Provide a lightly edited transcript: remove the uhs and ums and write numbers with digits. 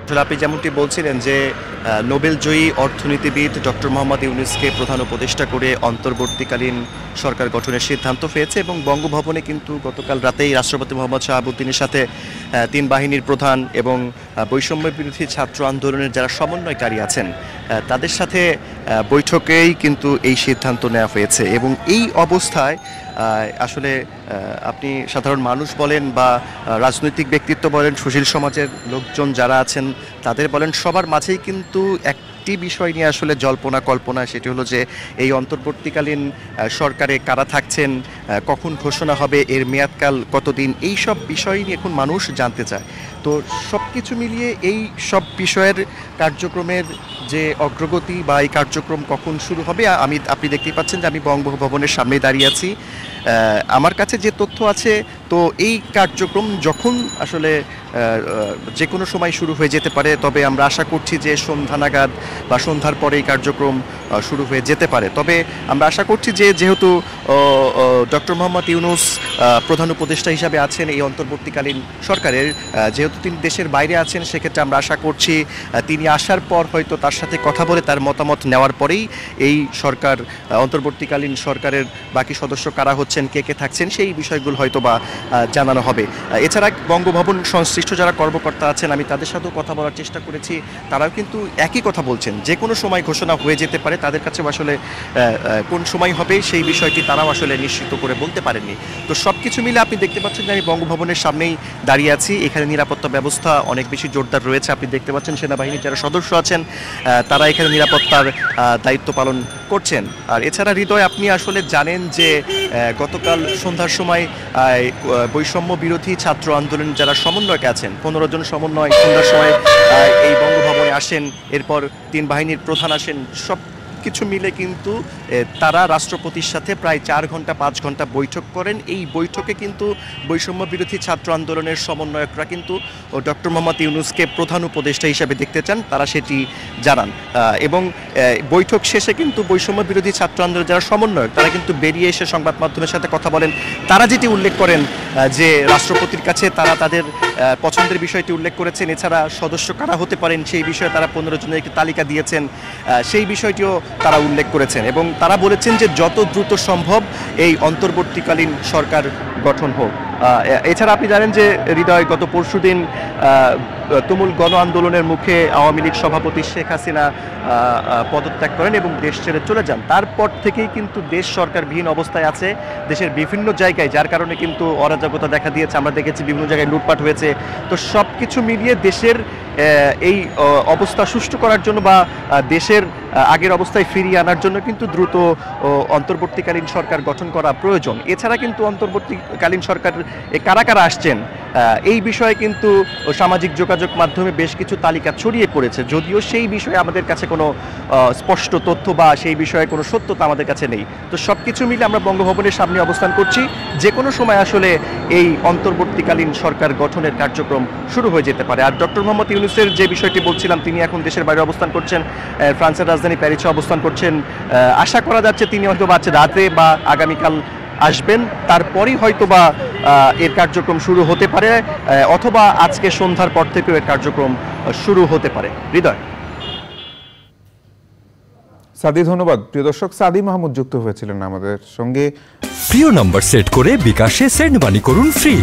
আসলে আপনি যেমনটি বলছিলেন যে নোবেল জয়ী অর্থনীতিবিদ ডক্টর মোহাম্মদ ইউনূসকে প্রধান উপদেষ্টা করে অন্তর্বর্তীকালীন সরকার গঠনের সিদ্ধান্ত হয়েছে এবং বঙ্গভবনে কিন্তু গতকাল রাতেই রাষ্ট্রপতি মোহাম্মদ শাহাবুদ্দিনের সাথে তিন বাহিনীর প্রধান এবং বৈষম্য বিরোধী ছাত্র আন্দোলনের যারা সমন্বয়কারী আছেন তাদের সাথে বৈঠকেই কিন্তু এই সিদ্ধান্ত নেওয়া হয়েছে এবং এই অবস্থায় আসলে আপনি সাধারণ মানুষ বলেন বা রাজনৈতিক ব্যক্তিত্ব বলেন, সুশীল সমাজের লোকজন যারা আছেন তাদের বলেন, সবার মাঝেই কিন্তু একটি বিষয় নিয়ে আসলে জল্পনা কল্পনা, সেটি হলো যে এই অন্তর্বর্তীকালীন সরকারে কারা থাকছেন, কখন ঘোষণা হবে, এর মেয়াদকাল কতদিন, এই সব বিষয় নিয়ে এখন মানুষ জানতে চায়। তো সব কিছু মিলিয়ে এই সব বিষয়ের কার্যক্রমের যে অগ্রগতি বা এই কার্যক্রম কখন শুরু হবে, আপনি দেখতেই পাচ্ছেন যে আমি বঙ্গভবনের সামনেই দাঁড়িয়ে আছি। আমার কাছে যে তথ্য আছে, তো এই কার্যক্রম যখন আসলে যে কোনো সময় শুরু হয়ে যেতে পারে, তবে আমরা আশা করছি যে সন্ধ্যা নাগাদ বা সন্ধ্যার পরে এই কার্যক্রম শুরু হয়ে যেতে পারে। তবে আমরা আশা করছি যে যেহেতু ডক্টর মোহাম্মদ ইউনূস প্রধান উপদেষ্টা হিসাবে আছেন এই অন্তর্বর্তীকালীন সরকারের, যেহেতু তিনি দেশের বাইরে আছেন, সেক্ষেত্রে আমরা আশা করছি তিনি আসার পর হয়তো তার সাথে কথা বলে তার মতামত নেওয়ার পরেই এই সরকার অন্তর্বর্তীকালীন সরকারের বাকি সদস্য কারা হচ্ছেন, কে কে থাকছেন, সেই বিষয়গুলো হয়তো বা জানানো হবে। এছাড়া বঙ্গভবন সংশ্লিষ্ট যারা কর্মকর্তা আছেন, আমি তাদের সাথেও কথা বলার চেষ্টা করেছি, তারাও কিন্তু একই কথা বলছেন, যে কোনো সময় ঘোষণা হয়ে যেতে পারে। তাদের কাছেও আসলে কোন সময় হবে সেই বিষয়টি তারাও আসলে নিশ্চিত করে বলতে পারেননি। তো সব কিছু মিলে আপনি দেখতে পাচ্ছেন যে আমি বঙ্গভবনের সামনেই দাঁড়িয়ে আছি। এখানে নিরাপত্তা ব্যবস্থা অনেক বেশি জোরদার রয়েছে। আপনি দেখতে পাচ্ছেন সেনাবাহিনীর যারা সদস্য আছেন তারা এখানে নিরাপত্তার দায়িত্ব পালন করছেন। আর এছাড়া হৃদয়, আপনি আসলে জানেন যে গতকাল সন্ধ্যার সময় বৈষম্য বিরোধী ছাত্র আন্দোলন যারা সমন্বয়ক আছেন, 15 জন সমন্বয় সন্ধ্যার সময় এই বঙ্গভবনে আসেন, এরপর তিন বাহিনীর প্রধান আসেন। সব কিছু মিলে কিন্তু তারা রাষ্ট্রপতির সাথে প্রায় 4 ঘন্টা 5 ঘন্টা বৈঠক করেন। এই বৈঠকে কিন্তু বৈষম্য বিরোধী ছাত্র আন্দোলনের সমন্বয়করা কিন্তু ডক্টর মোহাম্মদ ইউনূসকে প্রধান উপদেষ্টা হিসাবে দেখতে চান, তারা সেটি জানান। এবং বৈঠক শেষে কিন্তু বৈষম্য বিরোধী ছাত্র আন্দোলনের যারা সমন্বয়ক তারা কিন্তু বেরিয়ে এসে সংবাদ মাধ্যমের সাথে কথা বলেন। তারা যেটি উল্লেখ করেন যে রাষ্ট্রপতির কাছে তারা তাদের পছন্দের বিষয়টি উল্লেখ করেছেন। এছাড়া সদস্য কারা হতে পারেন সেই বিষয়ে তারা 15 জনের একটি তালিকা দিয়েছেন, সেই বিষয়টিও তারা উল্লেখ করেছেন এবং তারা বলেছেন যে যত দ্রুত সম্ভব এই অন্তর্বর্তীকালীন সরকার গঠন হোক। এছাড়া আপনি জানেন যে হৃদয়, গত পরশুদিন তুমুল গণ আন্দোলনের মুখে আওয়ামী লীগ সভাপতি শেখ হাসিনা পদত্যাগ করেন এবং দেশ ছেড়ে চলে যান। তারপর থেকেই কিন্তু দেশ সরকারবিহীন অবস্থায় আছে দেশের বিভিন্ন জায়গায়, যার কারণে কিন্তু অরাজকতা দেখা দিয়েছে। আমরা দেখেছি বিভিন্ন জায়গায় লুটপাট হয়েছে। তো সব কিছু মিলিয়ে দেশের এই অবস্থা সুষ্ঠু করার জন্য বা দেশের আগের অবস্থায় ফিরিয়ে আনার জন্য কিন্তু দ্রুত অন্তর্বর্তীকালীন সরকার গঠন করা প্রয়োজন। এছাড়া কিন্তু অন্তর্বর্তীকালীন সরকার কারা কারা আসছেন এই বিষয়ে কিন্তু সামাজিক যোগাযোগ মাধ্যমে বেশ কিছু তালিকা ছড়িয়ে পড়েছে, যদিও সেই বিষয়ে আমাদের কাছে কোনো স্পষ্ট তথ্য বা সেই বিষয়ে কোনো সত্যতা আমাদের কাছে নেই। তো সব কিছু মিলে আমরা বঙ্গভবনের সামনে অবস্থান করছি। যে কোনো সময় আসলে এই অন্তর্বর্তীকালীন সরকার গঠনের কার্যক্রম শুরু হয়ে যেতে পারে। আর ডক্টর মোহাম্মদ ইউনূসের যে বিষয়টি বলছিলাম, তিনি এখন দেশের বাইরে অবস্থান করছেন, ফ্রান্সের রাজধানী প্যারিসে অবস্থান করছেন। আশা করা যাচ্ছে তিনি হয়তো বা রাতে বা আগামীকাল আসবেন, তারপরই হয়তো বা এর কার্যক্রম শুরু হতে পারে, অথবা আজকে সন্ধ্যার পর থেকেও এর কার্যক্রম শুরু হতে পারে। হৃদয়। সাদি, ধন্যবাদ। প্রিয় দর্শক, সাদি মাহমুদ যুক্ত হয়েছিলেন আমাদের সঙ্গে। প্রিয় নাম্বার সেট করে বিকাশে সেন্ড মানি করুন ফ্রি।